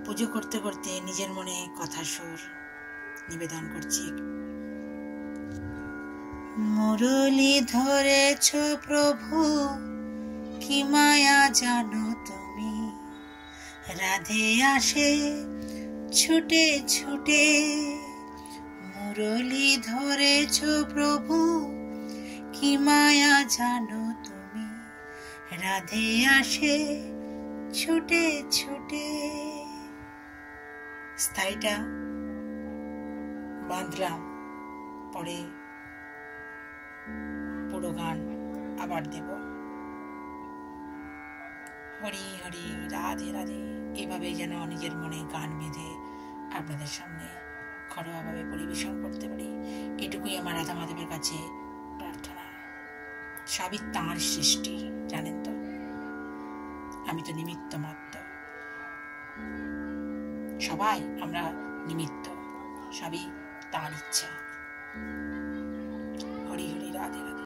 পুজো করতে করতে নিজের মনে কথা সুর নিবেদন করছি। মুরলি ধরেছ প্রভু, কি মায়া জানো তুমি, রাধে আসে ছুটে ছুটে। মুরলি ধরেছ প্রভু, কি মায়া জানো তুমি, রাধে আসে ছুটে ছুটে। স্থায়ীটা বাঁধলাম, পরে পুরো গান আবার দেব। হরি হরি রাধে রাধে। এভাবেই যেন নিজের মনে গান বেঁধে আপনাদের সামনে ঘরোয়াভাবে পরিবেশন করতে পারি, এটুকুই আমার রাধা মাধবের কাছে প্রার্থনা। সবই তাঁর সৃষ্টি, জানেন তো, আমি তো নিমিত্ত মাত্র। সবাই আমরা নিমিত্ত, সবই তাঁর ইচ্ছা। হরি হরি রাধে রাধে।